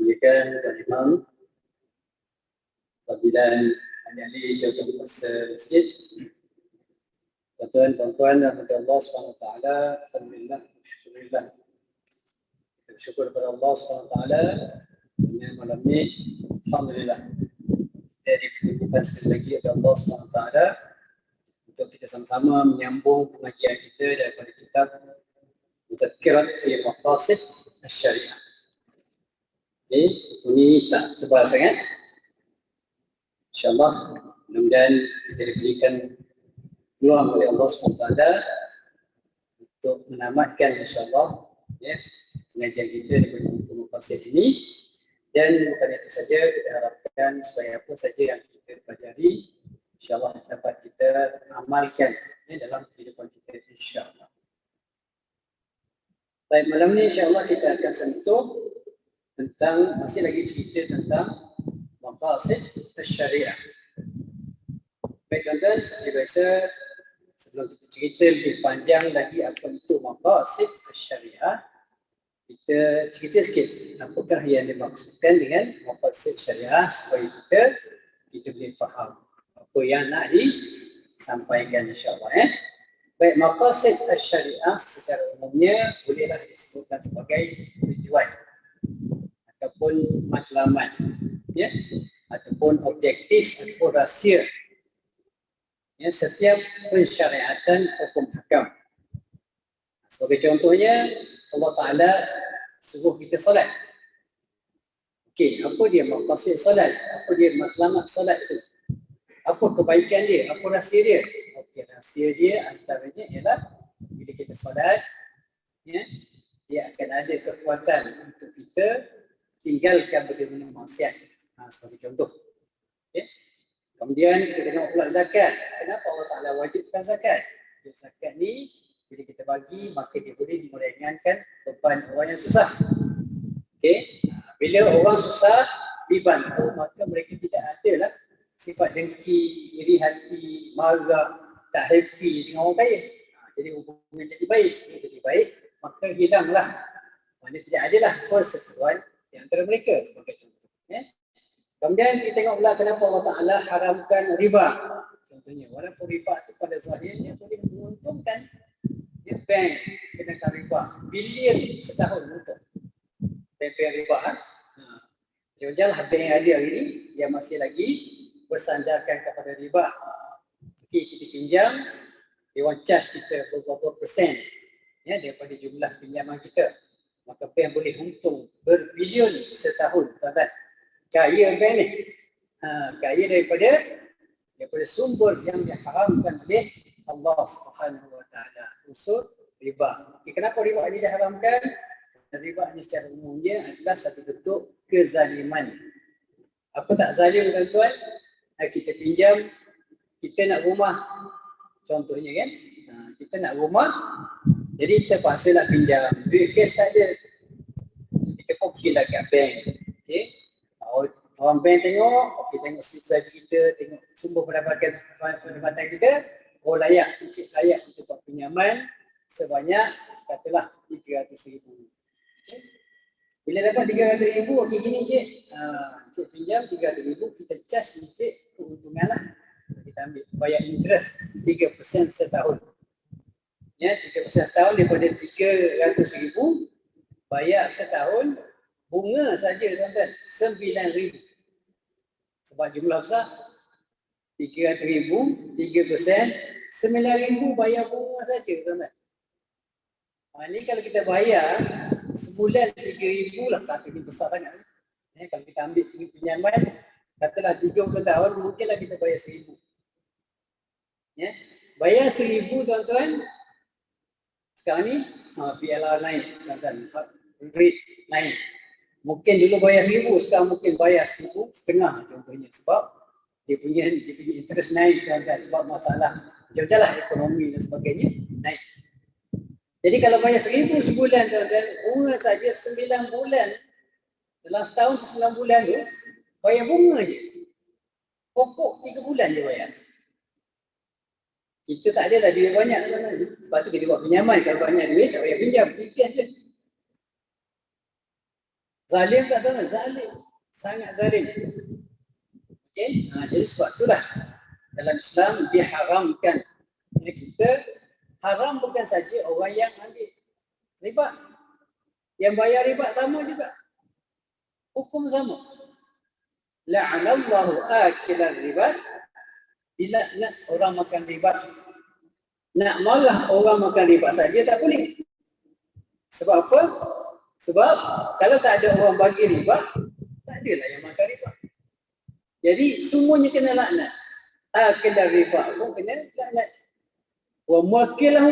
Demikian Tuan Imam, apabila ahli jawatan kuasa masjid, tuan-tuan rahmat Allah SWT, alhamdulillah, syukurillah. Kita bersyukur kepada Allah SWT dengan malam ini, alhamdulillah. Dari kehidupan sekali lagi kepada Allah SWT untuk kita sama-sama menyambung pengajian kita daripada kitab Muzakkirat fi Maqasid Asy-Syariah. Okey, ini tak tebal sangat. InsyaAllah, mudah-mudahan kita diberikan peluang oleh Allah SWT untuk menamatkan insyaAllah ya, pengajian kita daripada buku Maqasid ini. Dan bukan itu saja, kita harapkan supaya apa saja yang kita pelajari insyaAllah dapat kita amalkan ya, dalam kehidupan kita insyaAllah. Baik, malam ni insyaAllah kita akan sentuh tentang, masih lagi cerita tentang Maqasid Asy-Syariah. Baik tuan-tuan, seperti biasa sebelum kita cerita lebih panjang lagi apa itu Maqasid Asy-Syariah, kita cerita sikit apakah yang dimaksudkan dengan Maqasid Syariah supaya kita boleh faham apa yang nak disampaikan insyaAllah. Baik, Maqasid Asy-Syariah secara umumnya bolehlah disebutkan sebagai tujuan ataupun matlamat ya, ataupun objektif ataupun rahsia ya, setiap pensyariatan hukum hakam. Sebagai contohnya, Allah Ta'ala suruh kita solat. Okey, apa dia maqasid solat? Apa dia matlamat solat itu? Apa kebaikan dia? Apa rahsia dia? Okey, rahsia dia antaranya ialah bila kita solat, ya, dia akan ada kekuatan untuk kita tinggalkan benda-benda maksiat. Sebagai contoh. Okay. Kemudian kita tengok pula zakat. Kenapa Allah Ta'ala wajibkan zakat? Zakat ni bila kita bagi maka dia boleh meringankan beban orang yang susah. Okay. Bila orang susah dibantu maka mereka tidak adalah sifat dengki, iri hati, marah, tak happy dengan orang kaya. Jadi hubungan jadi baik, maka hilanglah. Maksudnya tidak adalah perseteruan di antara mereka sebagai contoh. Ya. Kemudian kita tengok pula kenapa Allah Ta'ala haramkan riba. Contohnya, walaupun riba itu pada zahirnya boleh menguntungkan ya, bank kenakan riba. Bilion setahun untuk bank riba. Janganlah bank yang ada hari ini yang masih lagi bersandarkan kepada riba. Okay, kita pinjam, dia orang charge kita beberapa persen ya, daripada jumlah pinjaman kita. Maka bank boleh untung berbilion setahun, tuan-tuan. Kaya bank ni. Kaya daripada sumber yang diharamkan oleh Allah Subhanahu Wa Taala, unsur riba. Okay, kenapa riba ini diharamkan? Riba ini secara umumnya adalah satu bentuk kezaliman. Apa tak zalim tuan-tuan? Kita pinjam, kita nak rumah. Contohnya kan, kita nak rumah, jadi kita paksa nak pinjam. Duit cash tak ada. Kita pun pergilah kat bank. Okay. Orang bank tengok, tengok slip salary kita, tengok sumber pendapatan kita, layak, encik layak untuk buat pinjaman sebanyak katalah 300,000. Okay. Bila dapat 300,000, okey gini encik, encik pinjam 300,000, kita charge encik keuntungan lah. Kita ambil bayar interest 3% setahun. Ya, 3% setahun daripada 300,000, bayar setahun bunga saja tuan-tuan 9,000. Sebab jumlah besar 300,000, 3%, 9,000 bayar bunga saja tuan-tuan. Ini kalau kita bayar sebulan 3,000 lah, kata ini besar sangat. Ya, kalau kita ambil pinjaman katalah 30 tahun, mungkinlah kita bayar 1,000. Ya, bayar 1,000 tuan-tuan. Sekarang ni PLR naik tuan-tuan, rate naik. Mungkin dulu bayar 1,000, sekarang mungkin bayar 1,500 contohnya, sebab dia punya interest naik tuan-tuan, sebab masalah jauh-jauh ekonomi dan sebagainya naik. Jadi kalau bayar 1,000 sebulan tuan-tuan, bunga saja 9 bulan. Dalam setahun 9 bulan tu bayar bunga je. Pokok 3 bulan je bayar. Kita tak ada dah duit banyak tuan-tuan. Sebab tu kita buat pinjaman. Kalau banyak duit tak payah pinjam, ikan je. Zalim tak tahu, zalim. Sangat zalim. Okey, jadi sebab itulah dalam Islam diharamkan. Jadi kita haram bukan saja orang yang ambil riba. Yang bayar riba sama juga. Hukum sama. La'anallahu akilan riba. Dilaknat orang makan riba. Nak marah orang makan riba saja tak boleh. Sebab apa? Sebab kalau tak ada orang bagi riba, tak adalah yang makan riba. Jadi semuanya kena laknat. Akilan riba pun kena laknat. Wa muakkilahu,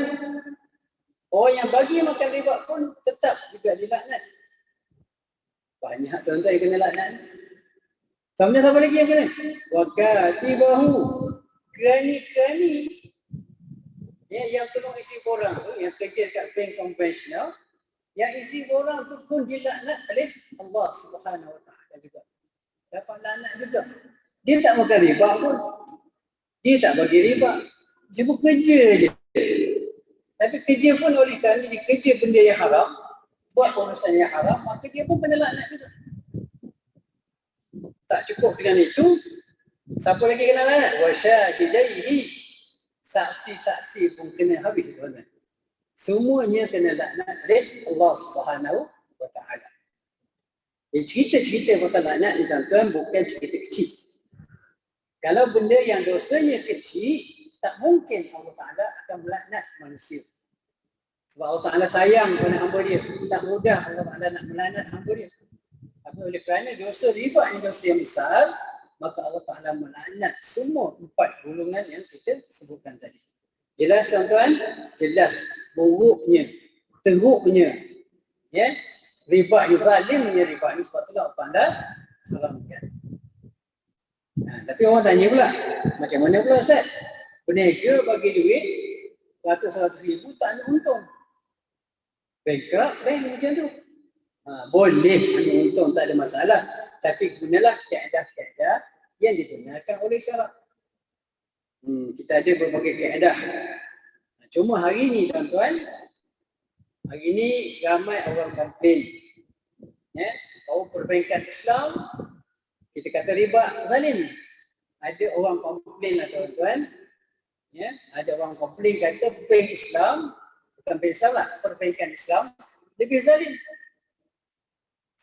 orang yang bagi makan riba pun tetap juga dilaknat. Banyak tuan-tuan yang kena laknat. Kemudian siapa lagi yang kena? Wa katibahu, kerani-kerani yang tolong isi borang tu, yang kerja kat bank konvensional, yang isi borang tu pun dilaknat oleh Allah Subhanahu Wa Taala juga. Dapat laknat juga. Dia tak makan riba pun. Dia tak bagi riba. Dia bekerja je. Tapi kerja pun oleh kerana dia kerja benda yang haram, buat urusan yang haram, maka dia pun kena laknat juga. Tak cukup dengan itu, siapa lagi kena laknat? Wa syahidaihi, saksi-saksi pun kena habis tuan-tuan. Semuanya kena laknat oleh Allah Subhanahu Wa Taala. Cerita-cerita pasal laknat ni tuan-tuan bukan cerita kecil. Kalau benda yang dosanya kecil, tak mungkin Allah Ta'ala akan melaknat manusia. Sebab Allah Ta'ala sayang kepada hamba dia. Tak mudah Allah Ta'ala nak melaknat hamba dia. Tapi oleh kerana dosa riba yang dosa yang besar, maka Allah Ta'ala melaknat semua 4 golongan yang kita sebutkan tadi. Jelas tuan-tuan? Jelas buruknya, teruknya, ya, riba ni, zalimnya riba ni. Sebab itulah Allah Ta'ala haramkan. Tapi orang tanya pula, macam mana pula Ustaz? Peniaga bagi duit ratus-ratus ribu tak ada untung. Bankrupt, bank macam tu. Boleh ada untung, tak ada masalah. Tapi gunalah kaedah-kaedah yang digunakan oleh syarak. Kita ada berbagai kaedah. Cuma hari ni tuan-tuan, hari ni ramai orang komplain. Ya, bahawa perbankan Islam, kita kata riba zalim. Ada orang komplain lah tuan-tuan. Ya, ada orang komplain kata bank Islam, bukan bank Islam lah, perbankan Islam lebih zalim.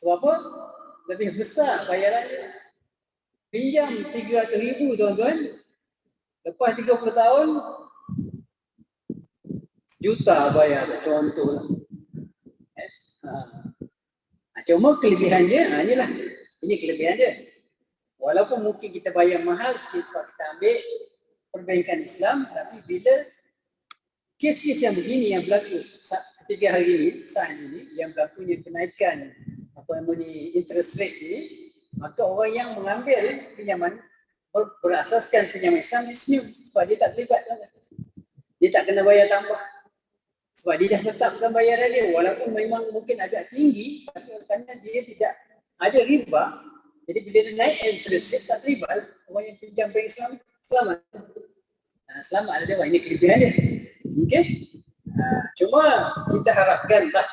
Sebab apa? Lebih besar bayarannya. Pinjam 300,000 tuan-tuan, lepas 30 tahun, juta bayar, contohlah. Cuma kelebihan dia, inilah. Ini kelebihan dia. Walaupun mungkin kita bayar mahal sikit sebab kita ambil perbankan Islam, tapi bila kes-kes yang begini yang berlaku ketiga hari ini, saat ini, yang berlakunya kenaikan apa namanya interest rate ini, maka orang yang mengambil pinjaman berasaskan pinjaman Islam dia senyum sebab dia tak terlibat. Dia tak kena bayar tambah. Sebab dia dah tetapkan bayaran dia, walaupun memang mungkin agak tinggi, tapi kerana dia tidak ada riba, jadi bila dia naik interest rate tak terlibat. Orang yang pinjam bank Islam selamat. Selamat ada dia, ini kelebihan dia. Okey. Cuma kita harapkanlah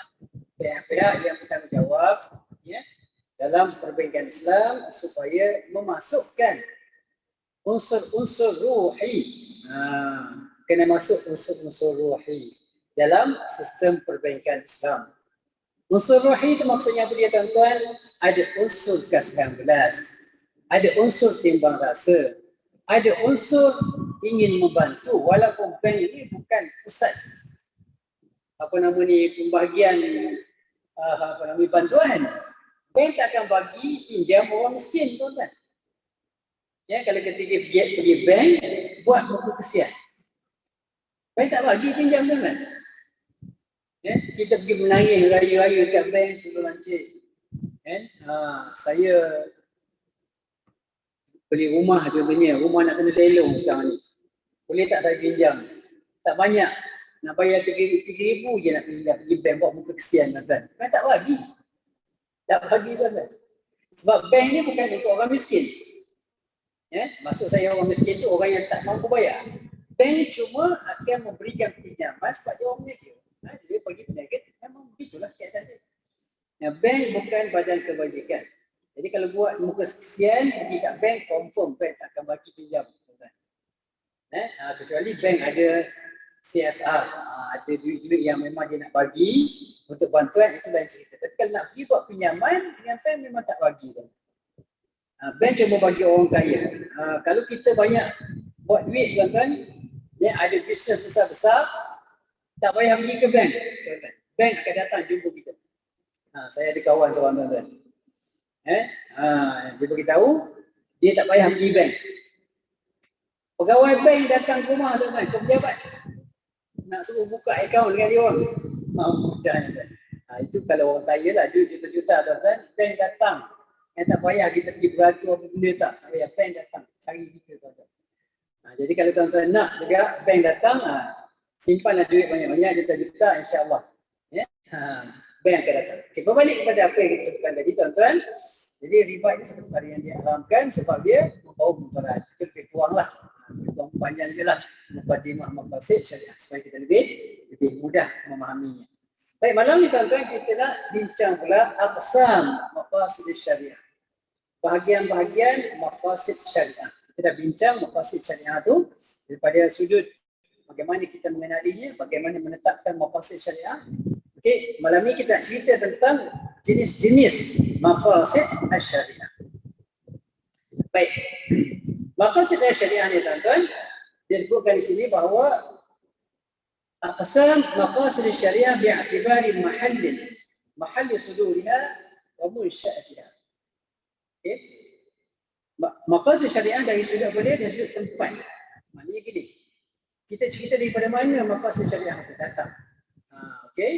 pihak-pihak yang bertanggungjawab, ya, dalam perbankan Islam supaya memasukkan unsur-unsur ruhi. Kena masuk unsur-unsur ruhi dalam sistem perbankan Islam. Unsur ruhi itu maksudnya apa dia tuan-tuan? Ada unsur ke-19, ada unsur timbang rasa, ada unsur ingin membantu, walaupun bank ini bukan pusat apa nama ni pembahagian apa nama bantuan. Bank tak akan bagi pinjam orang miskin tuan-tuan. Ya, kalau ketika pergi bank buat buku kesian, bank tak bagi pinjam tuan-tuan. Ya, kita pergi menangis raya-raya dekat bank tolong lancik. Kan? Saya beli rumah contohnya, rumah nak kena lelong sekarang ni. Boleh tak saya pinjam? Tak banyak. Nak bayar 3,000 je nak pinjam. Pergi bank buat muka kesian tuan-tuan. Bank tak bagi. Tak bagi tuan-tuan. Sebab bank ni bukan untuk orang miskin. Ya? Maksud saya orang miskin tu orang yang tak mampu bayar. Bank cuma akan memberikan pinjaman sebab dia orang meniaga. Dia bagi peniaga, memang begitulah keadaan dia. Bank bukan badan kebajikan. Jadi kalau buat muka sekian, pergi kat bank, confirm bank tak akan bagi pinjam. Kecuali bank ada CSR, ada duit-duit yang memang dia nak bagi untuk bantuan, itu lain cerita. Tapi kalau nak pergi buat pinjaman, dengan bank memang tak bagi. Bank cuma bagi orang kaya. Kalau kita banyak buat duit, tuan-tuan, ada bisnes besar-besar, tak payah pergi ke bank. Bank akan datang jumpa kita. Saya ada kawan seorang, tuan-tuan. Dia beritahu, dia tak payah pergi bank. Pegawai bank datang ke rumah, tuan-tuan, ke pejabat. Nak suruh buka akaun dengan dia orang. Mudah. Itu kalau orang kaya lah, duit juta-juta, tuan-tuan. Bank datang. Yang tak payah kita pergi beratur apa benda tak. Tak payah, bank datang. Cari kita, tuan-tuan. Jadi kalau tuan-tuan nak juga, bank datang, simpanlah duit banyak-banyak, juta-juta, insyaAllah. Bank akan datang. Berbalik kepada apa yang kita sebutkan tadi, tuan-tuan. Jadi riba ini satu perkara yang diharamkan sebab dia membawa mudarat. Itu lebih kuranglah. Lebih panjang je lah. Mukadimah maqasid syariah supaya kita lebih mudah memahaminya. Baik, malam ni tuan-tuan kita nak bincang pula aqsam maqasid syariah. Bahagian-bahagian maqasid syariah. Kita dah bincang maqasid syariah tu daripada sudut bagaimana kita mengenalinya, bagaimana menetapkan maqasid syariah. Okey, malam ni kita nak cerita tentang jenis-jenis maqasid syariah. Baik. Maqasid syariah ni tuan-tuan, dia sebutkan di sini bahawa aqsam maqasid syariah bi'atibari mahall suduriha wa munsya'atiha. Okey. Maqasid syariah dari sudut apa dia? Dari sudut tempat. Maknanya gini. Kita cerita daripada mana maqasid syariah itu datang. Okey.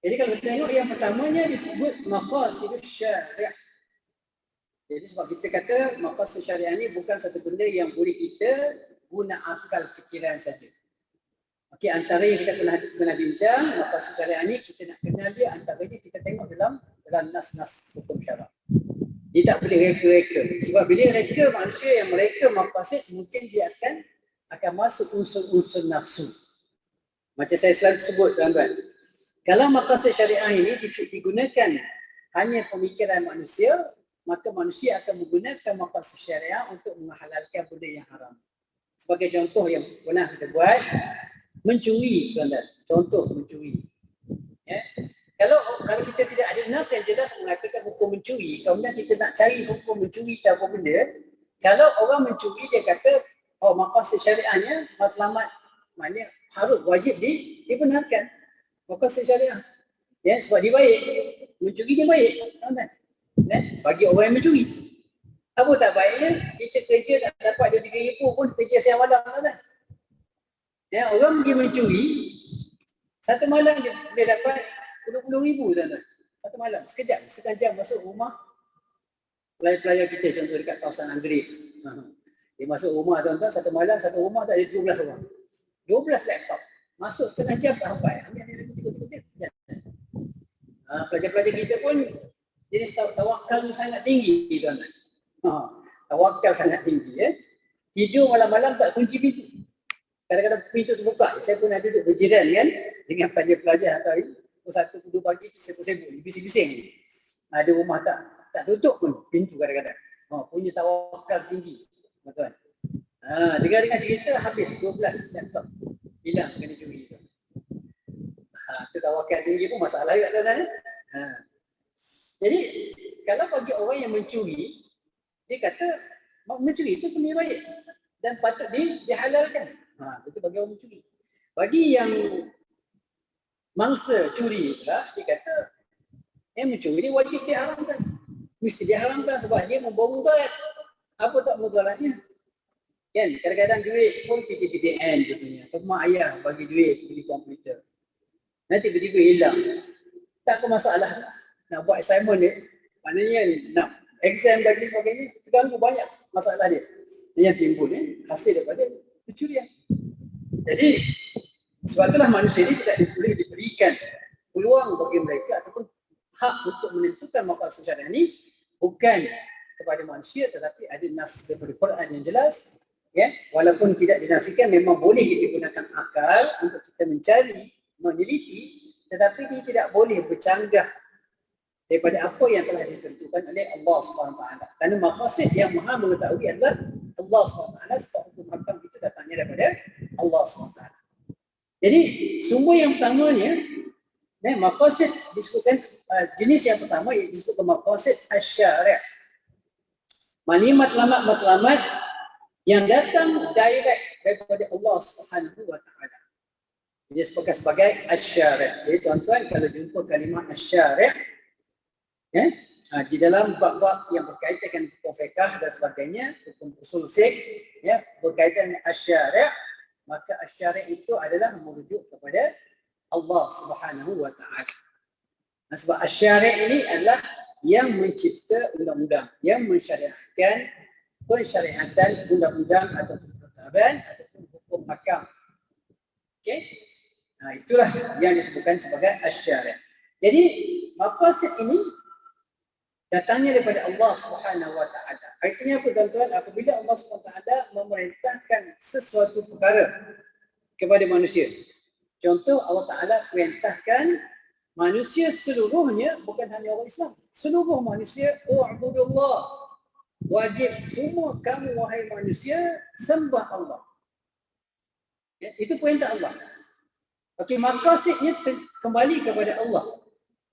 Jadi kalau kita tengok yang pertamanya disebut maqasid syariah. Jadi sebab kita kata maqasid syariah ni bukan satu benda yang boleh kita guna akal fikiran saja. Okey, antara yang kita pernah bincang maqasid syariah ni kita nak kenal dia, antaranya kita tengok dalam nas-nas hukum syarak. Dia tak boleh reka-reka. Sebab bila reka manusia yang mereka maqasid, mungkin dia akan masuk unsur-unsur nafsu. Macam saya selalu sebut, tuan-tuan. Kalau maqasid syariah ini digunakan hanya pemikiran manusia, maka manusia akan menggunakan maqasid syariah untuk menghalalkan benda yang haram. Sebagai contoh yang pernah kita buat, mencuri, tuan-tuan. Contoh mencuri. Kalau kita tidak ada nas yang jelas mengatakan hukum mencuri, kemudian kita nak cari hukum mencuri atau apa benda, kalau orang mencuri dia kata, maqasid syariahnya matlamat, maknanya harus wajib dibenarkan. Maqasid syariah. Sebab dia baik. Mencuri dia baik. Bagi orang yang mencuri. Apa tak baiknya? Kita kerja nak dapat RM2-3,000 pun kerja siang malam. Orang pergi mencuri, satu malam dia boleh dapat RM20,000 tuan-tuan. Satu malam. Sekejap. Setengah jam masuk rumah. Pelajar-pelajar kita contoh dekat kawasan Anggrek. Dia masuk rumah tuan-tuan, satu malam, satu rumah tak ada 12 orang. 12 laptop. Masuk setengah jam tak sampai. Pelajar-pelajar kita pun jenis tawakal sangat tinggi, tuan-tuan. Tawakal sangat tinggi. Tidur malam-malam tak kunci pintu. Kadang-kadang pintu terbuka. Saya pun ada duduk berjiran kan dengan pelajar-pelajar hari. Pukul 1, 2 pagi sibuk-sibuk, bising-bising. Ada rumah tak tutup pun pintu kadang-kadang. Punya tawakal tinggi, tuan-tuan. Dengar-dengar cerita habis 12 laptop. Hilang kena curi. Itu tawakal tinggi pun masalah juga, tuan-tuan. Jadi kalau bagi orang yang mencuri, dia kata mencuri itu benda baik dan patut dihalalkan. Itu bagi orang mencuri. Bagi yang mangsa curi pula, dia kata yang mencuri ni wajib diharamkan. Mesti diharamkan sebab dia membawa mudarat. Apa tak mudaratnya? Kan kadang-kadang duit pun PTPTN contohnya. Mak ayah bagi duit beli komputer. Nanti tiba-tiba hilang. Tak ada masalah. Nak buat assignment dia, maknanya nak exam dan sebagainya, terganggu banyak masalah dia. Yang timbul hasil daripada pencurian. Jadi sebab itulah manusia ini tidak boleh diberikan peluang bagi mereka ataupun hak untuk menentukan maqasid syariah ini bukan kepada manusia tetapi ada nas daripada Quran yang jelas. Walaupun tidak dinafikan memang boleh digunakan akal untuk kita mencari, meneliti, tetapi dia tidak boleh bercanggah daripada apa yang telah ditentukan oleh Allah SWT. Kerana maqasid yang maha mengetahui adalah Allah SWT, sebab hukum hakam itu datangnya daripada Allah SWT. Jadi sumber yang pertamanya, maqasid disebutkan jenis yang pertama yang disebutkan maqasid asy-syari'. Maknanya matlamat-matlamat yang datang direct daripada Allah Subhanahu wa taala. Dia disebutkan sebagai asy-syari'. Jadi tuan-tuan kalau jumpa kalimah asy-syari', di dalam bab-bab yang berkaitan dengan hukum fiqh dan sebagainya, hukum usul fiqh, berkaitan dengan asy-syari', maka asy-syari' itu adalah merujuk kepada Allah Subhanahu wa taala. Sebab asy-syari' ini adalah yang mencipta undang-undang, yang mensyariatkan pensyariatan undang-undang atau ketetapan ataupun hukum hakam. Okey? Itulah yang disebutkan sebagai asy-syari'. Jadi maqasid ini datangnya daripada Allah Subhanahu wa taala. Artinya apa tuan-tuan? Apabila Allah Subhanahu wa taala memerintahkan sesuatu perkara kepada manusia. Contoh, Allah Taala perintahkan manusia seluruhnya, bukan hanya orang Islam, seluruh manusia, u'budullah. Wajib semua kamu wahai manusia sembah Allah. Itu perintah Allah. Okey, maqasidnya kembali kepada Allah.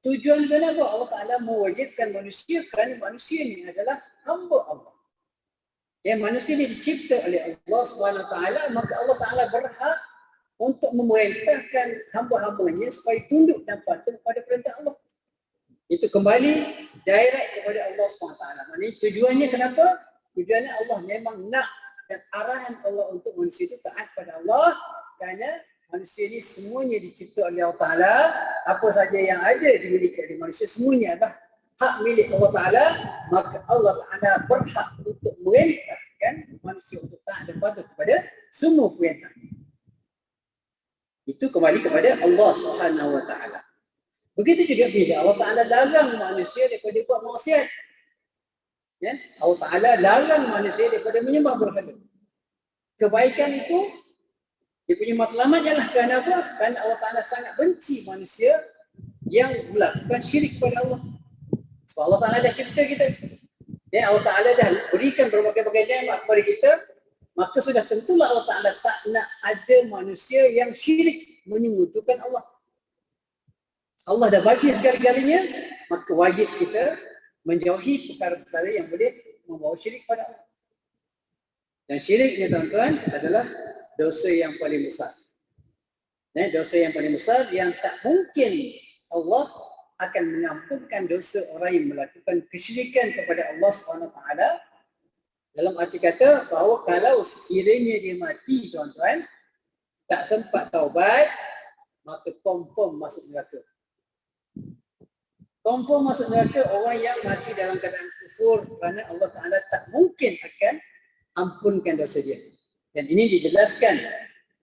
Tujuan kenapa Allah Ta'ala mewajibkan manusia? Kerana manusia ini adalah hamba Allah. Manusia ini dicipta oleh Allah SWT, maka Allah Ta'ala berhak untuk memerintahkan hamba-hambanya supaya tunduk dan patuh pada perintah Allah. Itu kembali direct kepada Allah SWT. Maksudnya tujuannya kenapa? Tujuannya Allah memang nak, dan arahan Allah untuk manusia itu taat pada Allah, kerana manusia ini semuanya dicipta oleh Allah Ta'ala. Apa saja yang ada dimiliki oleh manusia, semuanya adalah hak milik Allah Ta'ala. Maka Allah Ta'ala berhak untuk memerintahkan manusia untuk taat dan patuh kepada semua perintah. Itu kembali kepada Allah Subhanahu wa taala. Begitu juga bila Allah Ta'ala larang manusia daripada buat maksiat. Allah Ta'ala larang manusia daripada menyembah berhala. Kebaikan itu, dia punya matlamat ialah kerana apa? Kerana Allah Ta'ala sangat benci manusia yang melakukan syirik kepada Allah. Sebab Allah Ta'ala dah cipta kita. Allah Ta'ala dah berikan berbagai-bagai nikmat kepada kita. Maka sudah tentulah Allah Ta'ala tak nak ada manusia yang syirik menyekutukan Allah. Allah dah bagi segala-galanya, maka wajib kita menjauhi perkara-perkara yang boleh membawa syirik pada Allah. Dan syiriknya tuan-tuan adalah dosa yang paling besar. Dosa yang paling besar yang tak mungkin Allah akan mengampunkan dosa orang yang melakukan kesyirikan kepada Allah SWT. Dalam arti kata bahawa kalau sekiranya dia mati tuan-tuan, tak sempat taubat, maka confirm masuk neraka. Confirm masuk neraka orang yang mati dalam keadaan kufur, kerana Allah Ta'ala tak mungkin akan ampunkan dosa dia. Dan ini dijelaskan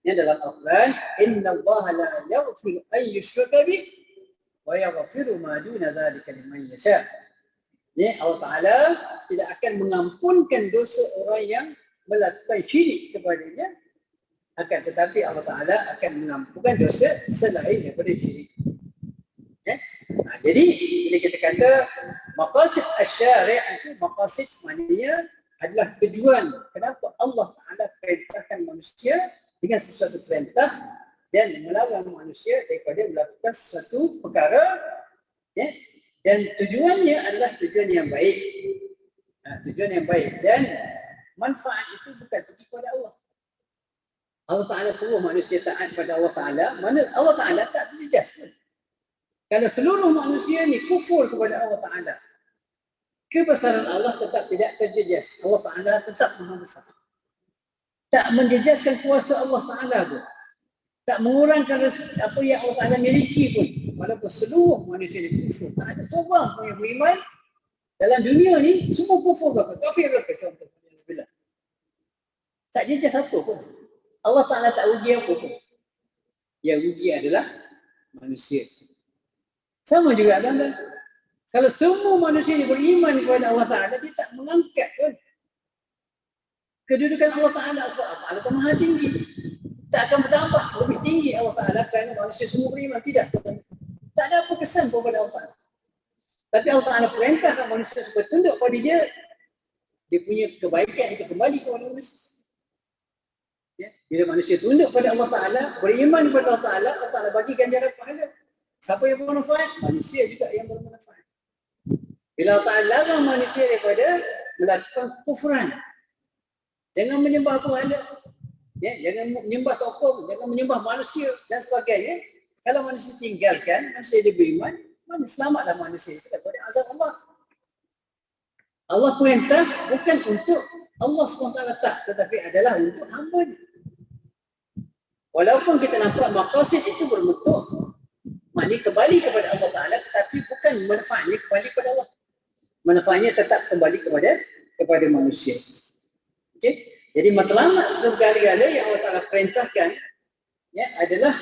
dalam Al-Quran, Inna Allah la yaghfiru an yushraka bih wa yaghfiru ma duna dzalika liman yasha. Allah Ta'ala tidak akan mengampunkan dosa orang yang melakukan syirik kepadanya, akan tetapi Allah Ta'ala akan mengampunkan dosa selain daripada syirik. Jadi bila kita kata maqasid asy-syari' itu, maqasid maknanya adalah tujuan kenapa Allah Ta'ala perintahkan manusia dengan sesuatu perintah dan melarang manusia daripada melakukan sesuatu perkara, dan tujuannya adalah tujuan yang baik. Tujuan yang baik dan manfaat itu bukan pergi kepada Allah. Allah Ta'ala suruh manusia taat pada Allah Ta'ala, mana Allah Ta'ala tak terjejas pun. Kalau seluruh manusia ni kufur kepada Allah Ta'ala, kebesaran Allah tetap tidak terjejas. Allah Ta'ala tetap maha besar. Tak menjejaskan kuasa Allah Ta'ala pun. Tak mengurangkan apa yang Allah Ta'ala miliki pun. Walaupun seluruh manusia ni kufur. Tak ada seorang pun yang beriman. Dalam dunia ni, semua kufur berapa? Kafir berapa? Contoh. Tak jejas apa pun. Allah Ta'ala tak rugi apa pun. Yang rugi adalah manusia. Sama juga tuan-tuan. Kalau semua manusia yang beriman kepada Allah Ta'ala, dia tak mengangkat pun kedudukan Allah Ta'ala. Sebab Allah Ta'ala tak maha tinggi. Tak akan bertambah lebih tinggi Allah Ta'ala kerana manusia semua beriman. Tidak. Tak ada apa kesan kepada Allah Ta'ala. Tapi Allah Ta'ala perintahkan manusia supaya tunduk pada dia punya kebaikan itu kembali kepada manusia. Ya. Bila manusia tunduk pada Allah Ta'ala, beriman kepada Allah Ta'ala, Allah Ta'ala bagi ganjaran pahala. Siapa yang bermanfaat? Manusia juga yang bermanfaat. Bila Allah Ta'ala larang manusia daripada melakukan kufran, jangan menyembah berhala, ya, jangan menyembah tokoh, jangan menyembah manusia dan sebagainya. Kalau manusia tinggalkan, manusia dia beriman, selamatlah manusia itu daripada azab Allah. Allah perintah bukan untuk Allah SWT tak, tetapi adalah untuk hamba. Walaupun kita nampak maqasid itu berbentuk maknanya kembali kepada Allah Ta'ala, tetapi bukan manfaatnya kembali kepada Allah. Manfaatnya tetap kembali kepada manusia. Okay? Jadi matlamat segala-gala yang Allah Ta'ala perintahkan, ya, adalah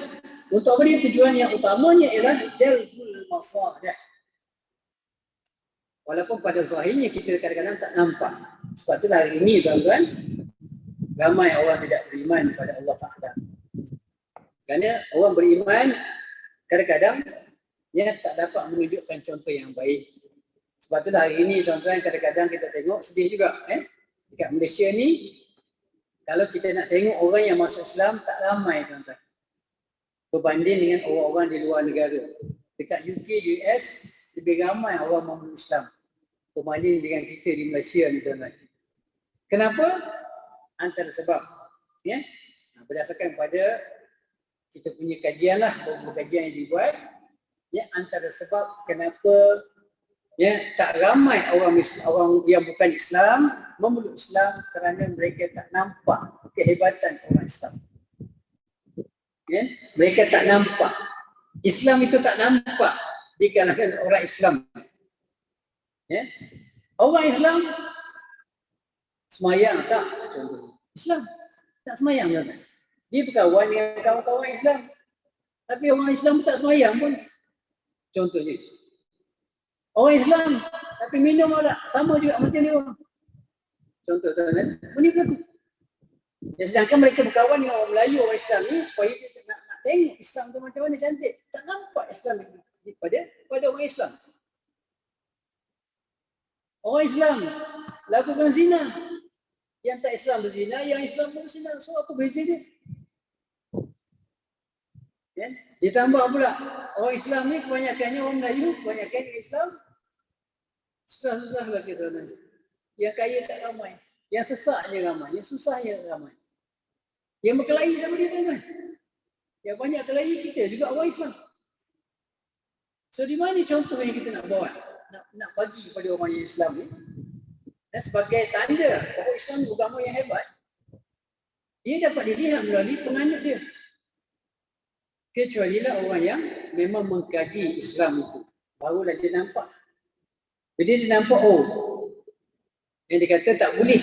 untuk apa dia? Tujuan yang utamanya ialah jalbul masalih. Walaupun pada zahirnya kita kadang-kadang tak nampak. Sebab itulah hari ini tuan-tuan, ramai orang tidak beriman kepada Allah Ta'ala. Kerana orang beriman kadang-kadang dia tak dapat menunjukkan contoh yang baik. Sebab itulah hari ini tuan-tuan, kadang-kadang kita tengok sedih juga. Dekat Malaysia ni, kalau kita nak tengok orang yang masuk Islam tak ramai tuan-tuan, berbanding dengan orang-orang di luar negara. Dekat UK, US, lebih ramai orang memeluk Islam berbanding dengan kita di Malaysia ni tuan-tuan. Kenapa? Antara sebab, ya, berdasarkan pada kita punya kajian lah, beberapa kajian yang dibuat, ya, antara sebab kenapa, ya, tak ramai orang yang bukan Islam memeluk Islam kerana mereka tak nampak kehebatan orang Islam. Ya, mereka tak nampak. Islam itu tak nampak di kalangan orang Islam. Ya. Orang Islam semayang tak? Contohnya. Islam tak semayang kan? Dia berkawan dengan kawan-kawan Islam. Tapi orang Islam tak semayang pun. Contohnya. Orang Islam tapi minum arak sama juga macam dia orang. Contoh tuan-tuan, ini berlaku. Ya, sedangkan mereka berkawan dengan orang Melayu, orang Islam ni supaya dia nak tengok Islam tu macam mana cantik. Tak nampak Islam pada orang Islam. Orang Islam lakukan zina. Yang tak Islam berzina, yang Islam berzina. So apa beza dia? Ya? Ditambah pula orang Islam ni kebanyakannya orang Melayu, kebanyakan Islam susah-susah lagi tuan-tuan. Yang kaya tak ramai, yang sesaknya ramai, yang susahnya ramai. Yang berkelahi sama dia tuan-tuan. Yang banyak kelahi kita juga orang Islam. So di mana contoh yang kita nak bawa? Nak bagi kepada orang yang Islam ni? Dan sebagai tanda bahawa Islam agama yang hebat, dia dapat dilihat melalui penganut dia. Kecualilah orang yang memang mengkaji Islam itu. Barulah dia nampak. Jadi dia nampak, oh, yang dia kata tak boleh.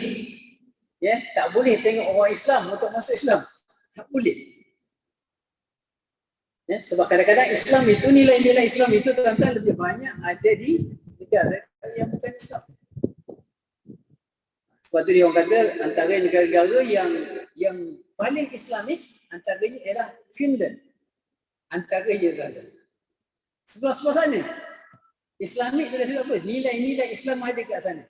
Ya, tak boleh tengok orang Islam untuk masuk Islam. Tak boleh. Ya, sebab kadang-kadang Islam itu, nilai-nilai Islam itu tuan-tuan lebih banyak ada di negara yang bukan Islam. Sebab itu dia orang kata antara negara-negara yang paling Islamik antaranya ialah Finland. Antaranya tuan-tuan. Sebelah-sebelah sana. Islamik itu dah sebab apa? Nilai-nilai Islam ada kat sana.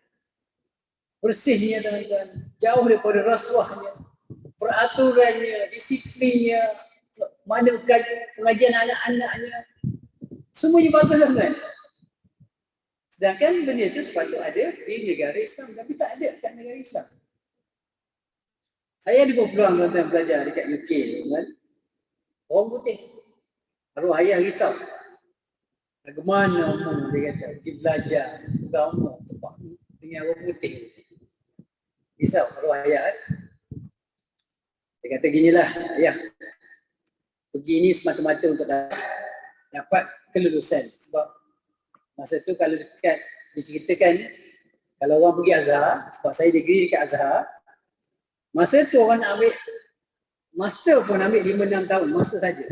Bersihnya tuan-tuan, jauh daripada rasuahnya, peraturannya, disiplinnya, mana pengajian anak-anaknya, semuanya bagus tuan-tuan. Sedangkan benda itu sepatutnya ada di negara Islam, tapi tak ada kat negara Islam. Saya ada peluang tuan-tuan belajar dekat UK, tuan-tuan. Orang putih, arwah ayah risau. Bagaimana dia kata, pergi belajar agama tempat dengan orang putih. Risau arwah ayah. Dia kata ginilah, ayah. Pergi ni semata-mata untuk dapat kelulusan. Sebab masa tu kalau dekat diceritakan, kalau orang pergi Azhar, sebab saya degree dekat Azhar, masa tu orang nak ambil master pun ambil 5-6 tahun, master saja.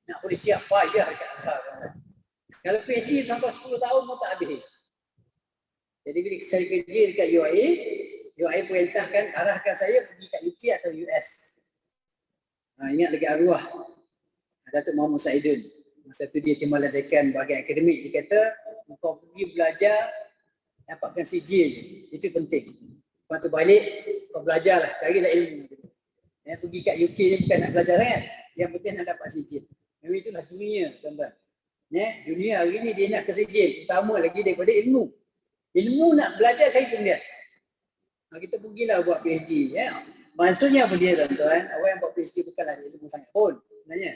Nak boleh siap payah dekat Azhar. Kalau PhD sampai 10 tahun pun tak habis. Jadi bila saya kerja dekat UIA perintahkan, arahkan saya pergi kat UK atau US. Ingat lagi arwah Datuk Muhammad Saidun. Masa tu dia timbalan dekan bahagian akademik, dia kata kau pergi belajar dapatkan CJ je, itu penting. Lepas tu balik kau belajarlah, carilah ilmu. Pergi kat UK ni bukan nak belajar sangat, yang penting nak dapat CJ. Memang itulah dunia, tuan-tuan. Dunia hari ni dia nak ke CJ, utama lagi daripada ilmu. Ilmu nak belajar cari kemudian. Kita pergilah buat PhD. Maksudnya apa dia, tuan-tuan? Awak yang buat PhD bukanlah ada ilmu sangat pun sebenarnya.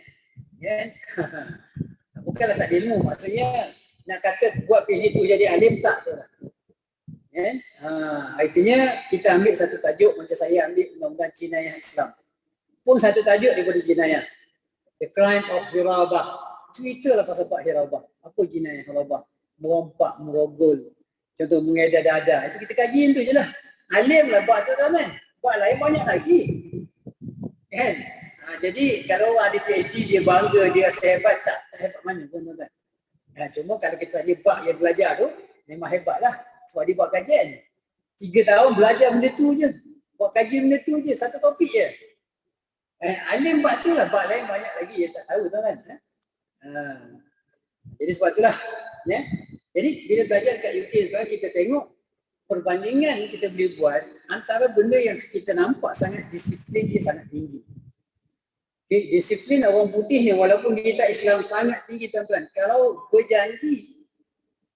Bukanlah tak ada ilmu. Maksudnya nak kata buat PhD tu jadi alim tak tu lah. Artinya kita ambil satu tajuk, macam saya ambil undang-undang jinayah Islam. Pun satu tajuk daripada jinayah. The crime of hirabah. Ceritalah pasal Pak hirabah. Apa jinayah hirabah? Merompak, merogol. Contoh mengedar dada. Itu kita kaji tu je lah. Alim lah buat tu kan. Buat lain banyak lagi. Kan? Jadi kalau ada PhD dia bangga, dia rasa hebat tak? Tak hebat mana pun tuan-tuan. Cuma kalau kita tanya bab yang belajar tu, memang hebat lah. Sebab dia buat kajian. 3 tahun belajar benda tu je. Buat kajian benda tu je. Satu topik je. Alim buat tu lah. Bab lain banyak lagi yang tak tahu tuan-tuan. Jadi sebab itulah. Jadi bila belajar kat UK tuan, kita tengok perbandingan kita boleh buat antara benda yang kita nampak sangat disiplin dia sangat tinggi. Okay, disiplin orang putih ni walaupun dia tak Islam sangat tinggi tuan-tuan. Kalau berjanji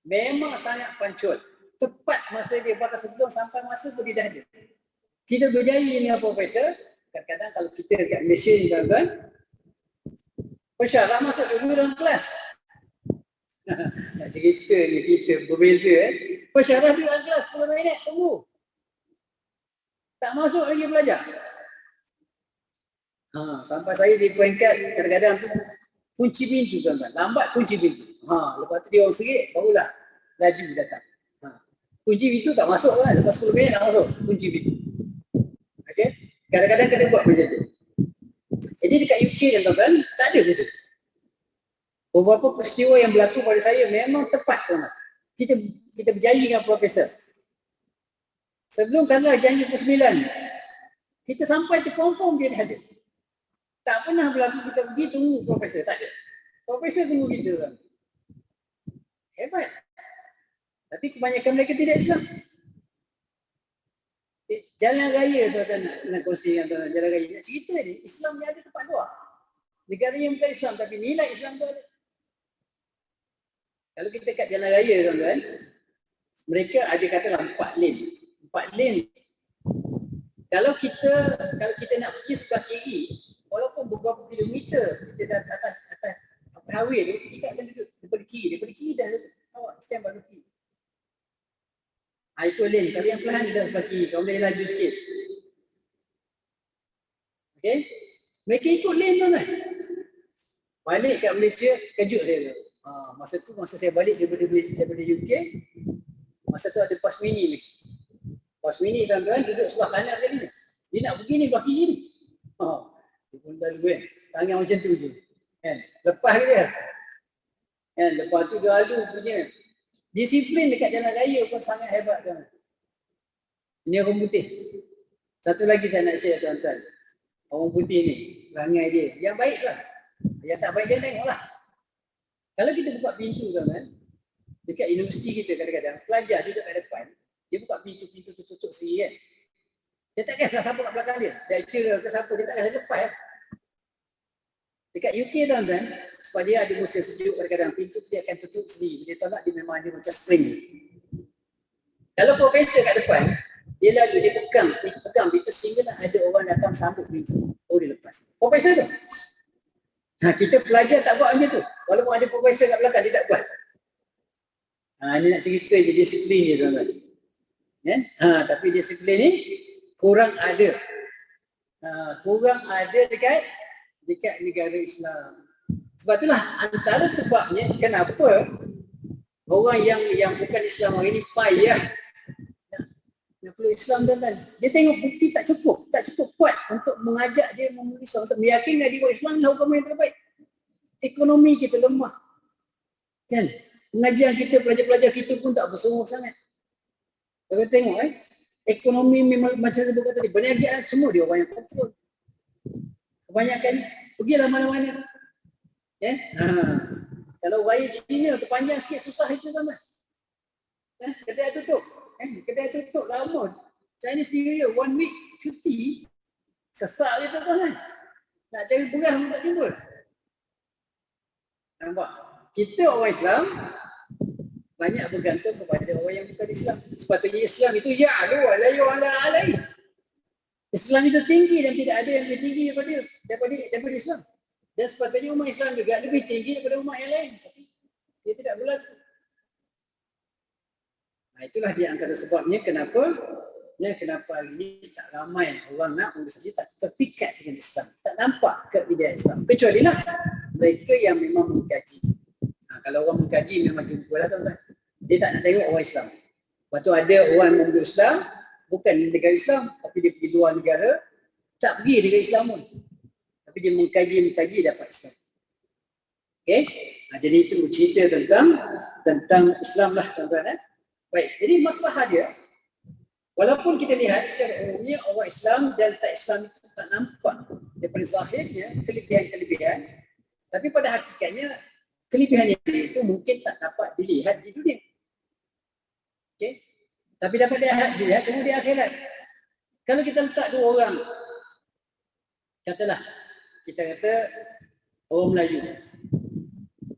memang sangat pancul. Tepat masa dia bakal sebelum sampai masa tu dia dah ada. Kita berjanji dengan profesor, kadang-kadang kalau kita kat Malaysia ni tuan-tuan, pensyarah masuk dulu dalam kelas. Nak cerita ni kita berbeza pensyarah di dalam kelas 10 minit tunggu. Tak masuk lagi belajar. Sampai saya di peringkat kadang-kadang tu kunci pintu tuan-tuan. Lambat kunci pintu. Lepas tu dia orang serik barulah laju datang. Kunci pintu tak masuk kan. Lepas 10 minit tak masuk kunci pintu. Okey. Kadang-kadang kena buat macam tu. Jadi dekat UK tuan-tuan tak ada macam tu. Beberapa peristiwa yang berlaku pada saya memang tepat tuan-tuan. Kita berjanji dengan profesor. Sebelum tanggal janji pukul 9, kita sampai terkonfirm dia dah ada. Tak pernah berlaku kita pergi tunggu profesor, tak ada. Profesor tunggu kita tuan. Hebat. Tapi kebanyakan mereka tidak Islam. Jalan raya tuan-tuan nak kongsi dengan tuan-tuan, jalan raya. Nak cerita ni, Islam ni ada tempat dua. Negara yang bukan Islam tapi nilai Islam tu ada. Kalau kita kat jalan raya tuan-tuan, mereka ada katalah 4 lane. 4 lane. Kalau kita nak pergi sebelah kiri, walaupun beberapa kilometer kita dah atas highway tu, kita akan duduk daripada kiri dah awak stand pada kiri. Itu lane. Kalau yang perlahan dia dah sebelah kiri, kalau boleh laju sikit. Okay? Mereka ikut lane tuan-tuan. Balik kat Malaysia, kejut saya. Masa saya balik daripada UK, masa tu ada PAS mini ni. PAS mini tuan-tuan duduk sebelah kanan sekali ni. Dia nak pergi ni belah kiri ni. Dia pun dah luar. Tangan macam tu je. Kan? Lepas dia. Kan? Lepas tu dia lalu punya. Disiplin dekat jalan raya pun sangat hebat tuan. Ini orang putih. Satu lagi saya nak share tuan-tuan. Orang putih ni, perangai dia. Yang baik lah. Yang tak baik jangan tengok lah. Kalau kita buka pintu tuan-tuan, dekat universiti kita kadang-kadang, pelajar duduk kat depan, dia buka pintu tutup sendiri kan. Dia tak kisah siapa kat belakang dia. Lecturer ke siapa, dia tak kisah lepas kan. Dekat UK tuan-tuan, sebab dia ada musim sejuk kadang-kadang, pintu dia akan tutup sendiri. Dia tahu nak dia memang ada macam spring. Kalau profesor kat depan, dia lalu, dia pegang pintu sehingga nak ada orang datang sambut pintu. Oh dia lepas. Profesor tu. Kita pelajar tak buat macam tu. Walaupun ada profesor kat belakang, dia tak buat. Ini nak cerita je disiplin je tuan-tuan. Tapi disiplin ni kurang ada. Kurang ada dekat negara Islam. Sebab itulah antara sebabnya kenapa orang yang bukan Islam hari ni payah nak perlu Islam tuan-tuan. Dia tengok bukti tak cukup kuat untuk mengajak dia memilih Islam, untuk meyakinkan dia bahawa Islam adalah agama yang terbaik. Ekonomi kita lemah. Kan? Pengajian kita, pelajar-pelajar kita pun tak bersungguh sangat. Kalau tengok ekonomi memang macam saya buat tadi, perniagaan semua dia orang yang kontrol. Kebanyakan pergilah mana-mana. Ya. Kalau raya Cina tu panjang sikit susah itu tuan-tuan. Kedai tutup. Kedai tutup lama. Chinese New Year 1 week cuti. Sesak kita tuan-tuan. Nak cari beras pun tak jumpa. Nampak? Kita orang Islam banyak bergantung kepada orang yang bukan Islam. Sepatutnya Islam itu ya'lu wa la yu'la alaih. Islam itu tinggi dan tidak ada yang lebih tinggi daripada Islam. Dan sepatutnya umat Islam juga lebih tinggi daripada umat yang lain. Tapi dia tidak berlaku. Nah, itulah dia antara sebabnya kenapa hari ini tak ramai Allah nak urus saja tak terpikat dengan Islam. Tak nampak keidean Islam. Kecuali lah mereka yang memang mengkaji. Kalau orang mengkaji memang jumpa lah tuan-tuan. Dia tak nak tengok orang Islam. Lepas tu ada orang memeluk Islam, bukan negara Islam, tapi dia pergi luar negara, tak pergi negara Islam pun. Tapi dia mengkaji dapat Islam. Okey? Jadi itu cerita tentang Islam lah tuan-tuan. Baik, jadi masalah dia, walaupun kita lihat secara umumnya orang Islam dan tak Islam itu tak nampak daripada zahirnya kelebihan-kelebihan, tapi pada hakikatnya kelebihan itu mungkin tak dapat dilihat di dunia. Okey? Tapi dapat dilihat cuma di akhirat. Kalau kita letak dua orang, katalah kita kata orang Melayu.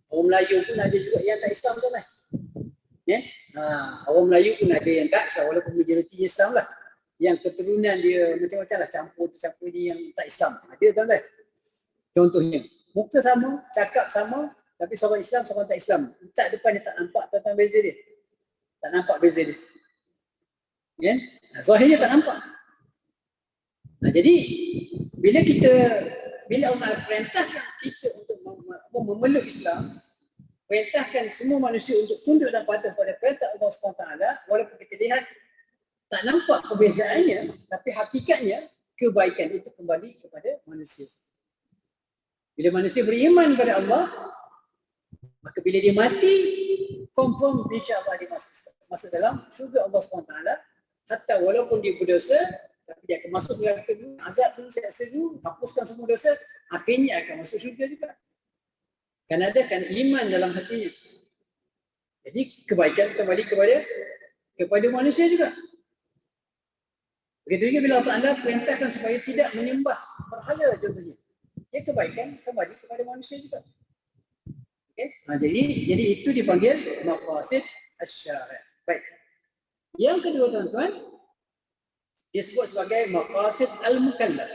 Orang Melayu pun ada juga yang tak Islam tu lah. Ya? Orang Melayu pun ada yang tak Islam, walaupun majoriti Islam lah. Yang keturunan dia macam-macam lah, campur ni yang tak Islam. Ada tuan-tuan. Contohnya, muka sama, cakap sama, tapi seorang Islam, seorang tak Islam. Tak depan dia tak nampak tuan-tuan beza dia. Tak nampak beza dia. Ya? Zahirnya tak nampak. Jadi, bila Allah perintahkan kita untuk memeluk Islam, perintahkan semua manusia untuk tunduk dan patuh pada perintah Allah SWT, walaupun kita lihat tak nampak perbezaannya, tapi hakikatnya kebaikan itu kembali kepada manusia. Bila manusia beriman kepada Allah, maka bila dia mati, confirm insya-Allah dia masuk dalam syurga Allah SWT. Hatta walaupun dia berdosa, tapi dia akan masuk neraka dulu, azab dulu, seksa dulu, hapuskan semua dosa, akhirnya akan masuk syurga juga. Kan ada kan iman dalam hatinya. Jadi kebaikan kembali kepada manusia juga. Begitu juga bila Allah Ta'ala perintahkan supaya tidak menyembah berhala contohnya. Ya, kebaikan kembali kepada manusia juga. Okay? Jadi itu dipanggil maqasid asy-syari'. Baik. Yang kedua tuan-tuan, disebut sebagai maqasid al-mukallaf.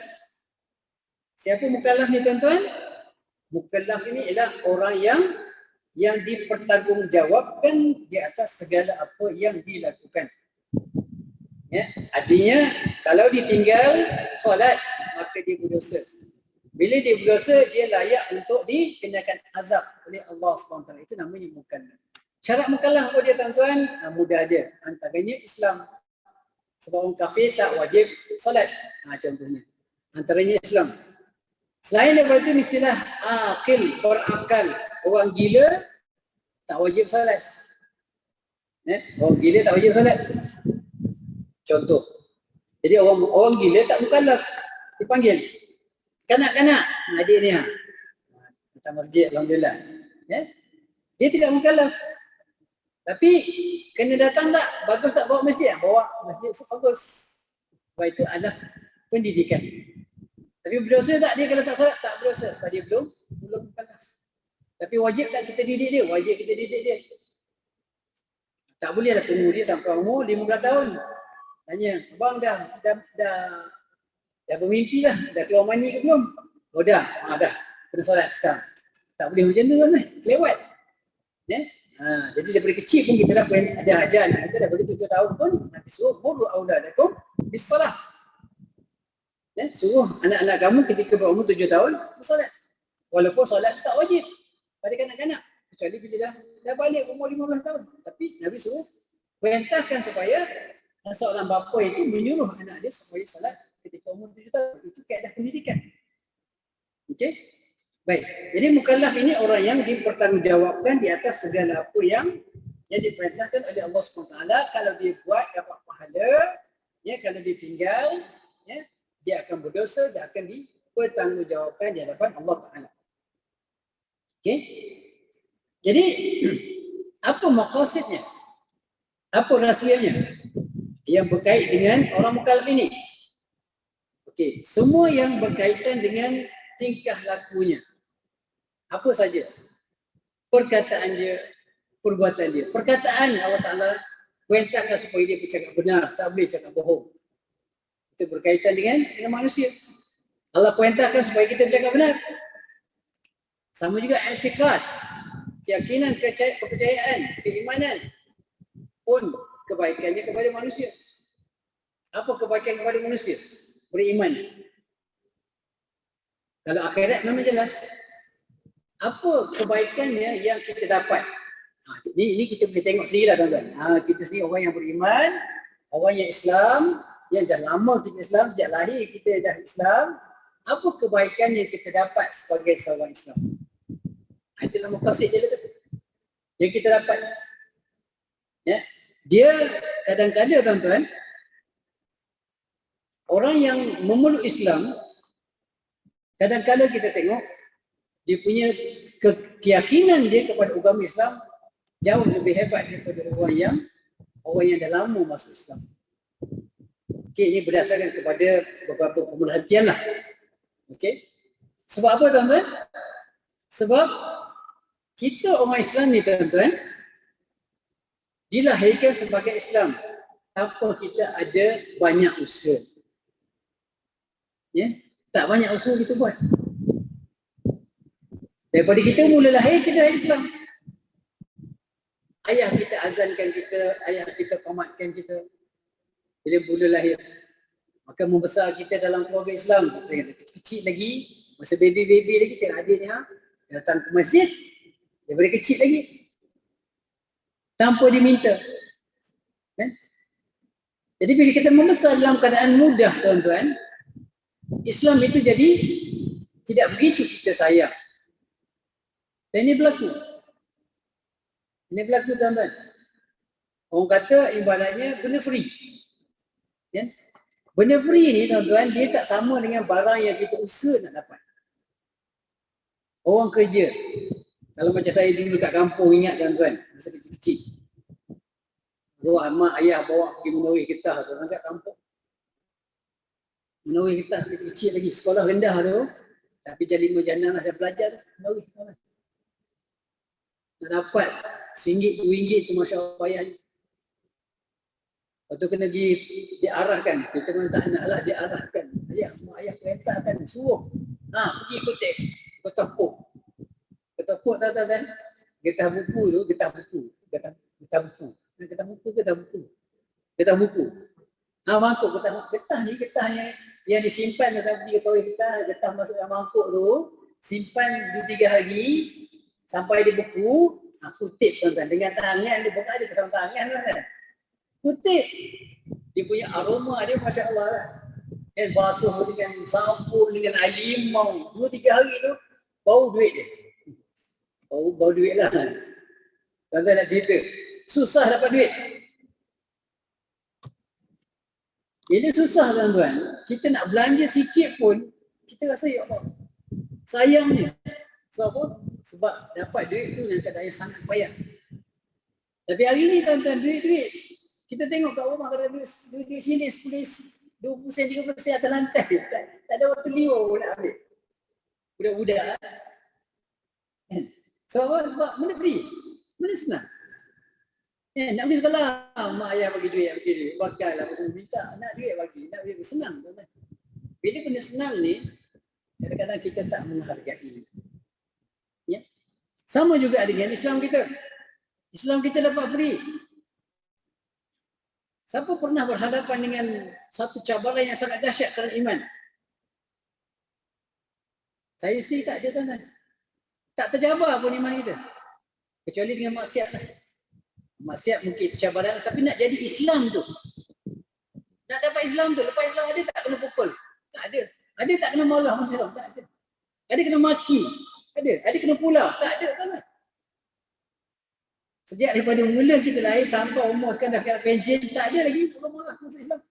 Siapa mukallaf ni tuan-tuan? Mukallaf ini ialah orang yang dipertanggungjawabkan di atas segala apa yang dilakukan. Ya, artinya kalau ditinggal solat maka dia berdosa. Bila dia berdosa dia layak untuk dikenakan azab oleh Allah SWT. Itu namanya mukallaf. Syarat mukallaf apa dia tuan-tuan? Mudah aja. Antaranya Islam. Sebab orang kafir tak wajib solat. Contohnya. Antaranya Islam. Selain daripada itu mestilah akil, berakal. Orang gila tak wajib solat. Orang gila tak wajib solat. Contoh. Jadi orang gila tak mukallaf. Dipanggil. Kanak-kanak. Adik ni. Kita masjid, alhamdulillah. Dia tidak mukallaf. Tapi kena datang tak? Bagus tak bawa masjid? Bawa masjid bagus. Sebab itu adalah pendidikan. Tapi berdosa tak dia kalau tak solat? Tak berdosa sebab dia belum mukallaf. Tapi wajib tak kita didik dia? Wajib kita didik dia. Tak boleh lah tunggu dia sampai umur 15 tahun. Tanya, abang dah bermimpi dah, dah keluar mani ke belum? Oh dah, dah. Kena solat sekarang. Tak boleh macam tu kan? Lewat. Jadi daripada kecil pun kita dah ada ajar anak kita daripada 7 tahun pun Nabi suruh muru auladakum bis-salah. Suruh anak-anak kamu ketika berumur 7 tahun bersolat. Walaupun solat tak wajib pada kanak-kanak. Kecuali bila dah balik umur 15 tahun. Tapi Nabi suruh perintahkan supaya seorang bapa itu menyuruh anak dia supaya solat ketika umur 7 tahun. Itu kaedah pendidikan. Okey? Baik. Jadi mukallaf ini orang yang dipertanggungjawabkan di atas segala apa yang diperintahkan oleh Allah SWT. Kalau dia buat dapat pahala, kalau dia tinggal, dia akan berdosa dan akan dipertanggungjawabkan di hadapan Allah Taala. Okey. Jadi apa maqasidnya? Apa rahsianya yang berkait dengan orang mukallaf ini? Okey, semua yang berkaitan dengan tingkah lakunya. Apa saja? Perkataan dia, perbuatan dia. Perkataan Allah Ta'ala perintahkan supaya dia bercakap benar, tak boleh cakap bohong. Itu berkaitan dengan manusia. Allah perintahkan supaya kita bercakap benar. Sama juga i'tiqad, keyakinan, kepercayaan, keimanan pun kebaikannya kepada manusia. Apa kebaikan kepada manusia? Beriman. Kalau akhirat memang jelas. Apa kebaikannya yang kita dapat? Ini kita boleh tengok sendirilah tuan-tuan. Kita sendiri orang yang beriman, orang yang Islam, yang dah lama kita Islam, sejak lahir kita dah Islam. Apa kebaikan yang kita dapat sebagai seorang Islam? Itulah maqasid dia kata. Yang kita dapat. Ya. Dia kadang-kadang tuan-tuan, orang yang memeluk Islam, kadang-kadang kita tengok dia punya keyakinan dia kepada agama Islam jauh lebih hebat daripada orang yang dah lama masuk Islam. Okey, ini berdasarkan kepada beberapa pemerhatian lah. Okey. Sebab apa tuan-tuan? Sebab kita orang Islam ni tuan-tuan dilahirkan sebagai Islam tanpa kita ada banyak usaha. Ya, tak banyak usaha kita buat. Daripada kita mula lahir, kita lahir Islam. Ayah kita azankan kita, ayah kita qamatkan kita bila mula lahir. Maka membesar kita dalam keluarga Islam. Kecil lagi, masa baby lagi, tengok adiknya datang ke masjid daripada kecil lagi. Tanpa diminta. Kan? Jadi bila kita membesar dalam keadaan mudah tuan-tuan, Islam itu jadi tidak begitu kita sayang. Dan ini berlaku. Ini berlaku tuan-tuan. Orang kata ibaratnya benda free. Ya? Benda free ni tuan-tuan, dia tak sama dengan barang yang kita usaha nak dapat. Orang kerja. Kalau macam saya dulu kat kampung, ingat tuan-tuan, masa kecil-kecil. Mak ayah bawa pergi menawih getah tu kat kampung. Menawih getah kecil-kecil lagi, sekolah rendah tu. Tapi jam 5 jam 6 dah belajar tu, menawih. Nak dapat RM1, RM2 tu Masya Allah payah. Lepas tu kena diarahkan. Kita memang tak nak lah diarahkan. Mak ayah perintahkan, suruh. Pergi kutip, ketepuk. Ketepuk tak. Getah buku tu, getah buku. Getah buku. Mangkuk getah ni, getah yang disimpan tadi ketahui getah masuk dalam mangkuk tu, simpan 2-3 hari sampai dia beku, kutip tuan-tuan. Dengan tangan dia bukan ada pasang tangan tuan-tuan. Kutip. Dia punya aroma dia Masya Allah lah. Dan basuh dengan sabun, dengan air limau. 2-3 hari tu, bau duit dia. Bau duit lah. Tuan-tuan nak cerita. Susah dapat duit. Bila susah tuan-tuan, kita nak belanja sikit pun, kita rasa ya Allah, sayangnya. Sebab apa? Sebab dapat duit tu dalam keadaan yang sangat payah. Tapi hari ni tuan-tuan, duit-duit. Kita tengok kat rumah kalau duit sini 10, 20 sen, 30 sen atas lantai. Tak ada waktu liur pun nak ambil. Budak-budak. Kan? Sebab mana free? Mana senang? Nak pergi sekolah, mak ayah bagi duit. Bakal lah pasal minta, nak duit bagi, nak duit senang. Bila benda senang ni, kadang-kadang kita tak menghargai. Ya? Sama juga dengan Islam kita. Islam kita dapat free. Siapa pernah berhadapan dengan satu cabaran yang sangat dahsyat kerana iman? Saya sendiri tak ada tuan-tuan. Tak terjabar pun iman kita. Kecuali dengan maksiat lah. Maksiat mungkin itu cabaran, tapi nak jadi Islam tu. Nak dapat Islam tu, lepas Islam ada tak kena pukul? Tak ada. Ada tak kena marah masa Islam? Tak ada. Ada kena maki? Ada kena pulau? Tak ada tuan-tuan. Sejak daripada mula kita lahir sampai umur sekarang dah kat pension, tak ada lagi marah masa Islam.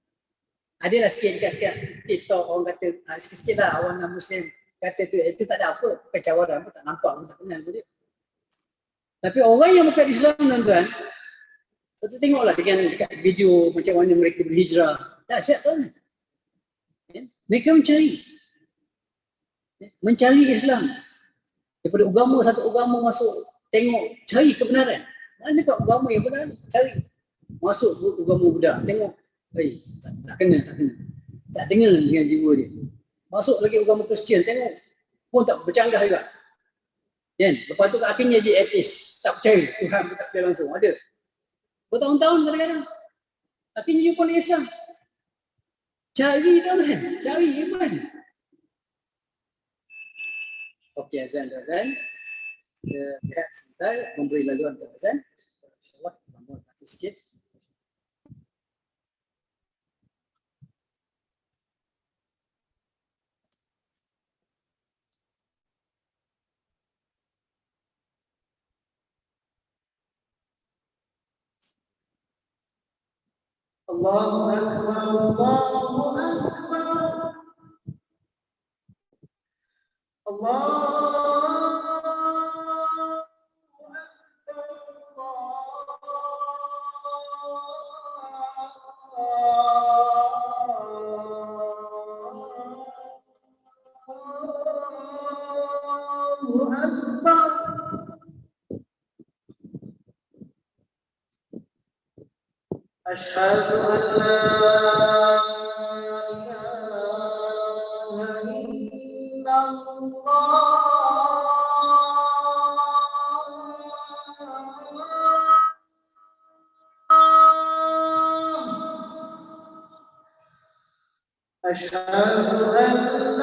Adalah sikit dekat TikTok orang kata, sikit-sikit lah orang non-Muslim kata itu tak ada apa, kecawaran pun tak nampak pun tak kenal pun dia. Tapi orang yang bukan Islam tuan-tuan, kita tengoklah dekat video macam mana mereka berhijrah. Dahsyat kan? Mereka mencari Islam. Daripada agama satu agama masuk, tengok, cari kebenaran. Mana kat agama yang benar? Cari. Masuk agama Buddha, tengok. Tak kena. Tak dengar dengan jiwa dia. Masuk lagi agama Kristian, tengok. Pun tak bercanggah juga. Kan? Lepas tu akhirnya jadi ateis. Tak percaya Tuhan tak percaya langsung. Ada. Bertahun-tahun kadang-kadang. Akhirnya jumpa dengan Islam. Cari tuan-tuan. Cari iman. Okey, azan tuan-tuan. Kita lihat sebentar. Memberi laluan tuan-tuan. InsyaAllah, tambah mati sikit. Allahu Akbar, Allahu Akbar. أشهد أن لا إله إلا الله أشهد أن لا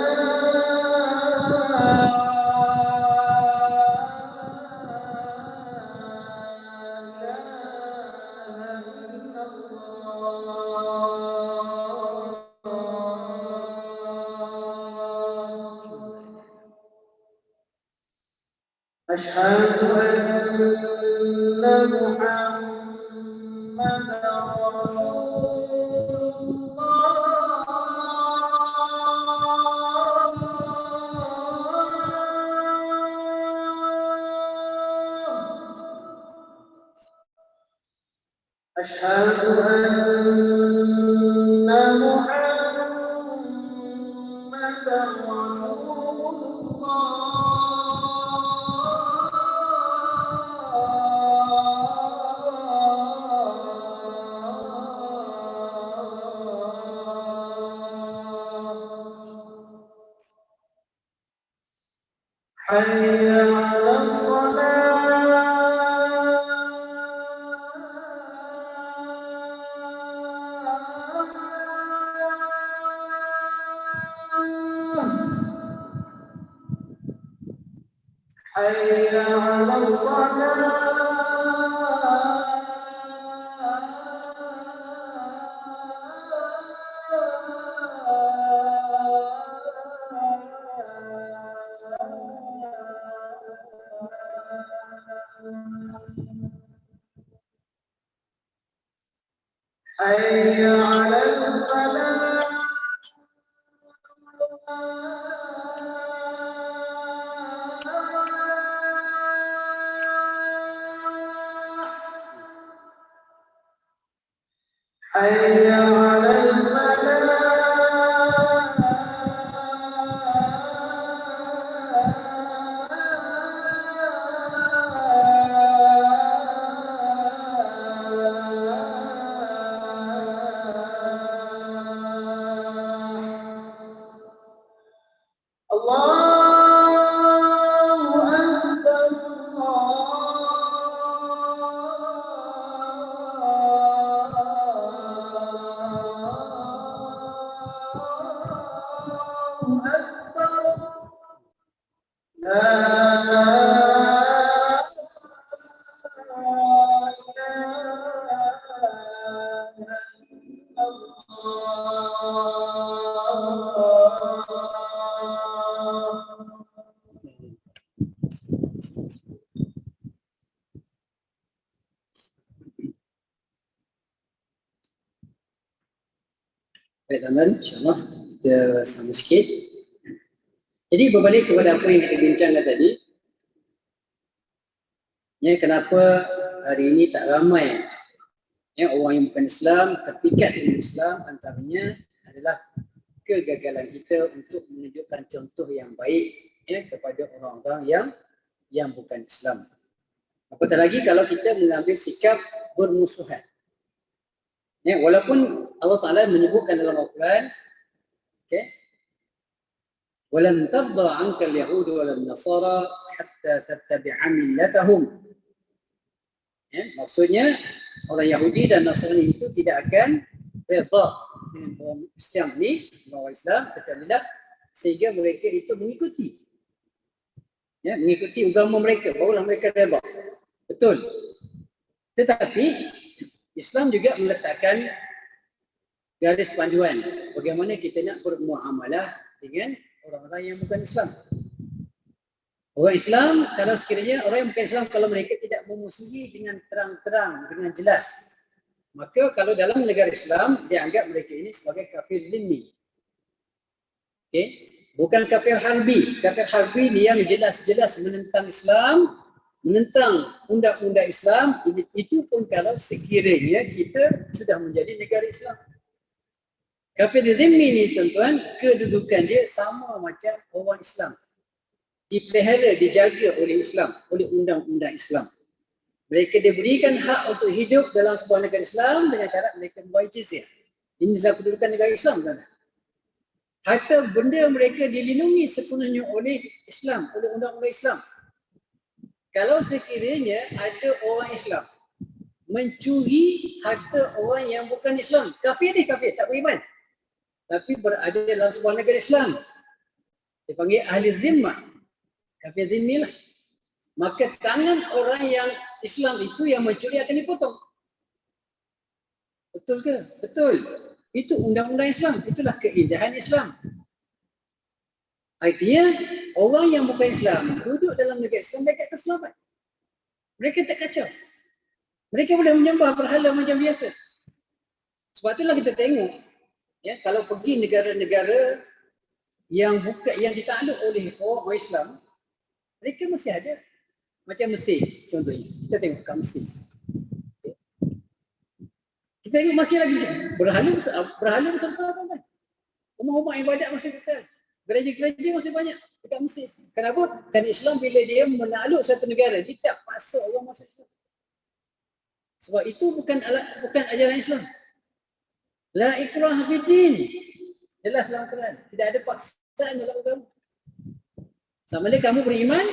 أشهد أن محمدا رسول الله أشهد أن محمدا رسول حي على الصلاة حي على حي على الفلاح حي على Baik, teman-teman, insyaAllah kita sama sikit. Jadi berbalik kepada apa yang kita bincangkan tadi, ya, kenapa hari ini tak ramai ya, orang yang bukan Islam terpikat dengan Islam, antaranya adalah kegagalan kita untuk menunjukkan contoh yang baik ya, kepada orang-orang yang bukan Islam. Apatah lagi kalau kita mengambil sikap bermusuhan. Ya, walaupun Allah Ta'ala menyebutkan dalam Al-Quran, okay, وَلَنْ تَرْضَى عَنْكَ الْيَهُودُ وَلَا النَّصَارَى حَتَّى تَتَّبِعَ مِلَّتَهُمْ. Ya, maksudnya orang Yahudi dan Nasrani itu tidak akan redha dengan orang Islam ni, orang Islam katakanlah, sehingga mereka itu mengikuti, ya, mengikuti agama mereka, barulah mereka redha. Betul. Tetapi Islam juga meletakkan garis panduan bagaimana kita nak bermuamalah dengan orang-orang yang bukan Islam. Orang Islam, kalau sekiranya orang yang bukan Islam, kalau mereka tidak memusuhi dengan terang-terang, dengan jelas, maka kalau dalam negara Islam, dia anggap mereka ini sebagai kafir dhimmi. Okay? Bukan kafir harbi. Kafir harbi dia yang jelas-jelas menentang Islam, menentang undang-undang Islam, itu pun kalau sekiranya kita sudah menjadi negara Islam. Kafir dhimmi ni tuan-tuan, kedudukan dia sama macam orang Islam. Dipelihara, dijaga oleh Islam, oleh undang-undang Islam. Mereka diberikan hak untuk hidup dalam sebuah negara Islam dengan syarat mereka membayar jizyah. Ini adalah kedudukan negara Islam, tuan-tuan. Harta benda mereka dilindungi sepenuhnya oleh Islam, oleh undang-undang Islam. Kalau sekiranya ada orang Islam mencuri harta orang yang bukan Islam, kafir ni kafir, tak beriman, tapi berada dalam sebuah negara Islam, dipanggil ahli zimmah, kafir zimmi lah. Maka tangan orang yang Islam itu yang mencuri akan dipotong. Betul ke? Betul. Itu undang-undang Islam, itulah keindahan Islam. Artinya orang yang bukan Islam duduk dalam negara Islam, mereka akan selamat. Mereka tak kacau. Mereka boleh menyembah berhala macam biasa. Sebab itulah kita tengok, ya, kalau pergi negara-negara yang bukan, yang ditakluk oleh orang Islam, mereka masih ada. Macam Mesir contohnya. Kita tengok kat Mesir. Kita tengok masih lagi berhala besar-besar, kan? Rumah-rumah ibadat masih kekal. Gereja-gereja masih banyak dekat Mesir. Kenapa? Kerana Islam bila dia menakluk satu negara, dia tak paksa orang masuk Islam. Sebab itu bukan ajaran Islam. La ikraha fid din. Jelas dalam Quran. Tidak ada paksaan dalam agama. Sama ada kamu beriman,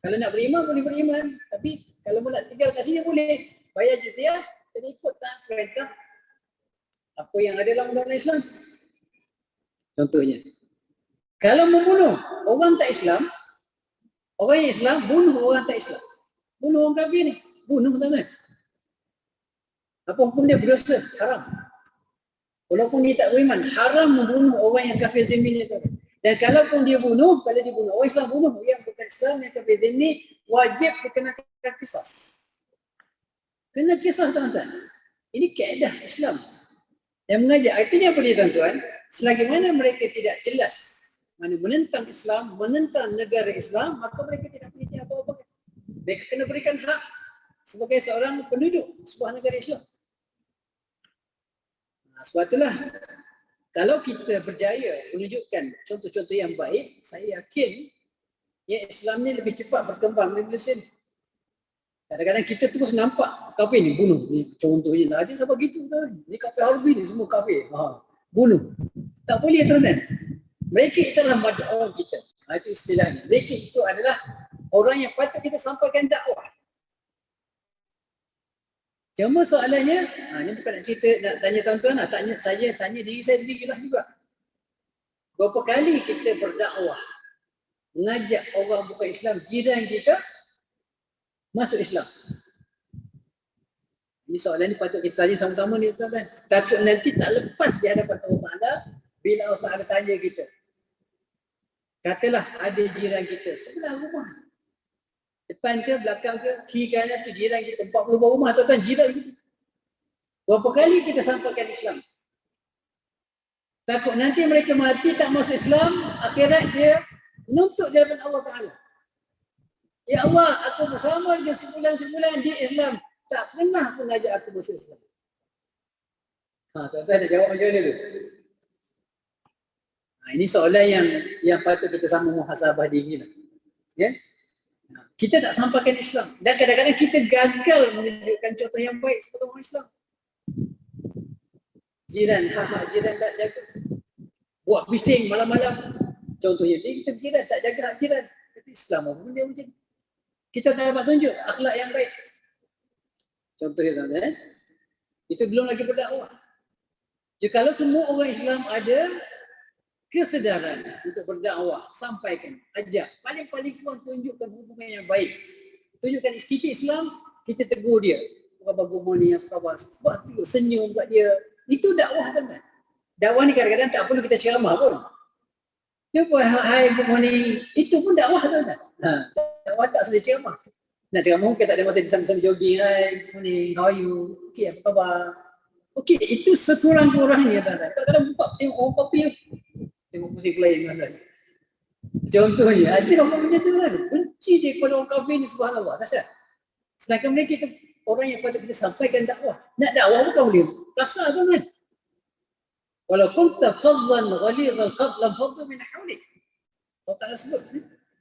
kalau nak beriman boleh beriman. Tapi kalau mau nak tinggal kat sini boleh. Bayar jizyah dan ikut taat perintah apa yang ada dalam undang-undang Islam. Contohnya, kalau membunuh orang tak Islam, orang yang Islam bunuh orang tak Islam. Bunuh orang kafir ni. Bunuh, tuan-tuan. Apa hukum dia? Berdosa, haram. Walaupun dia tak beriman, haram membunuh orang yang kafir zimmi ni, tuan-tuan. Dan kalaupun dia bunuh, kalau dia bunuh orang Islam, bunuh yang bukan Islam, yang kafir zimmi, wajib dikenakan kisah. Kena kisah, tuan-tuan. Ini kaedah Islam yang mengajar. Artinya apa dia, tuan-tuan? Selagi mana mereka tidak jelas mana menentang Islam, menentang negara Islam, maka mereka tidak punya apa-apa. Mereka kena berikan hak sebagai seorang penduduk sebuah negara Islam. Sebab itulah, kalau kita berjaya menunjukkan contoh-contoh yang baik, saya yakin ya, Islam ni lebih cepat berkembang di Malaysia ni. Kadang-kadang kita terus nampak kafir ni bunuh, ni contohnya ada sebab gitu, tuan. Ni kafir harbi ni semua kafir. Bunuh. Tak boleh, tuan-tuan. Mereka itu adalah mad'u kita. Itu istilahnya. Mereka itu adalah orang yang patut kita sampaikan dakwah. Cuma soalannya, ini bukan nak cerita, nak tanya tuan-tuan, nak tanya saya, tanya diri saya sendirilah juga. Berapa kali kita berdakwah, mengajak orang bukan Islam, jiran kita masuk Islam? Ini soalan ni patut kita tanya sama-sama ni, tuan-tuan. Takut nanti tak lepas di hadapan Allah Ta'ala bila Allah Ta'ala tanya kita. Katalah ada jiran kita sebelah rumah. Depan ke, belakang ke, kiri kanan tu jiran kita. 40 buah rumah, tuan-tuan, jiran kita. Berapa kali kita sampaikan Islam? Takut nanti mereka mati tak masuk Islam, akhirat dia Menuntut daripada Allah Ta'ala. Ya Allah, aku bersama dengan sebulan-sebulan di Islam. Tak pernah pun ajak aku masuk Islam. Tuan-tuan ada jawab macam mana tu? Ini soalan yang patut kita sama muhasabah diri lah. Ya? Kita tak sampaikan Islam. Dan kadang-kadang kita gagal menunjukkan contoh yang baik seperti orang Islam. Jiran, hak jiran tak jaga. Buat bising malam-malam. Contohnya, kita jiran tak jaga hak jiran. Kata Islam apa benda macam ni? Kita tak dapat tunjuk akhlak yang baik. Contohnya tuan-tuan, itu belum lagi berdakwah. Jadi kalau semua orang Islam ada kesedaran untuk berdakwah, sampaikan, ajak, paling-paling kurang tunjukkan hubungan yang baik. Tunjukkan kita Islam, kita tegur dia. Apa good morning, apa khabar? Sebab tu senyum buat dia. Itu dakwah kan? Dakwah ni kadang-kadang tak perlu kita ceramah pun. Dia pun hi good morning, itu pun dakwah kan? Dakwah tak sudah ceramah. Nak ceramah mungkin tak ada masa disama-sama jogging, hi good morning, how are you? Okay, apa khabar? Okey, itu sekurang-kurangnya tuan-tuan. Kadang-kadang buka tengok orang kopi, tengok musik lain tuan-tuan. Contohnya, ada orang macam tu kan. Benci dia kepada orang kafir ni, subhanallah. Dahsyat. Sedangkan mereka itu orang yang patut kita sampaikan dakwah. Nak dakwah bukan boleh kasar tuan-tuan. Walau kunta fadlan ghalidhal qalb lam faddu min hawlik. Allah Ta'ala sebut.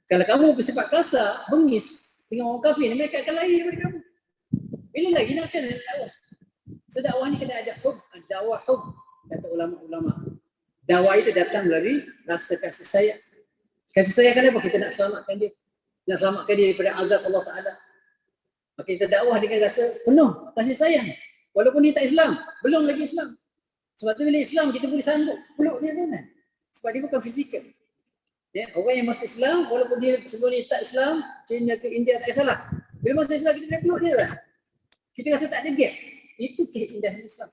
Kalau kamu bersifat kasar, bengis dengan orang kafir ni, mereka akan lari daripada kamu. Bila lagi nak macam mana dakwah? Dakwah ni kena ada hub, dakwah hub, kata ulama-ulama. Dakwah itu datang dari rasa kasih sayang. Kasih sayang kenapa? Kita nak selamatkan dia. Nak selamatkan dia daripada azab Allah Ta'ala. Maka kita dakwah dengan rasa penuh kasih sayang. Walaupun dia tak Islam, belum lagi Islam. Sebab tu bila Islam kita boleh sanggup peluk dia kan. Sebab dia bukan fizikal. Ya, orang yang masuk Islam, walaupun dia sebelum ni tak Islam, China ke India tak salah. Bila masuk Islam kita boleh peluk dia lah. Kita rasa tak ada gap. Itu keindahan Islam.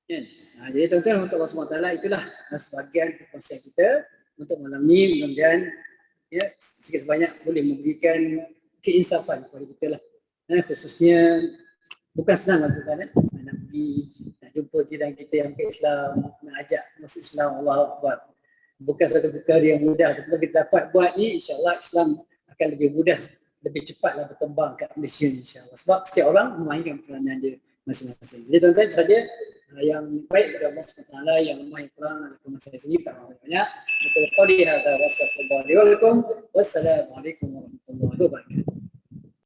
Kan? Jadi tuan-tuan, untuk Allah SWT, itulah sebahagian konsep kita untuk malam ni. Mudah-mudahan ya, sikit sebanyak boleh memberikan keinsafan kepada kita lah. Khususnya, bukan senang lah tuan-tuan. Nak pergi, nak jumpa jiran kita yang ke Islam, nak ajak masuk Islam, Allah Akbar. Bukan satu perkara yang mudah. Kalau kita dapat buat ni, insyaAllah Islam akan lebih mudah, lebih cepatlah berkembang kat Malaysia insyaAllah. Sebab setiap orang memainkan peranan dia masing-masing. Jadi tuan-tuan, itu saja yang baik kepada Allah SWT yang memain peranan dalam masa sini. Tak banyak. Wassalamualaikum warahmatullahi wabarakatuh.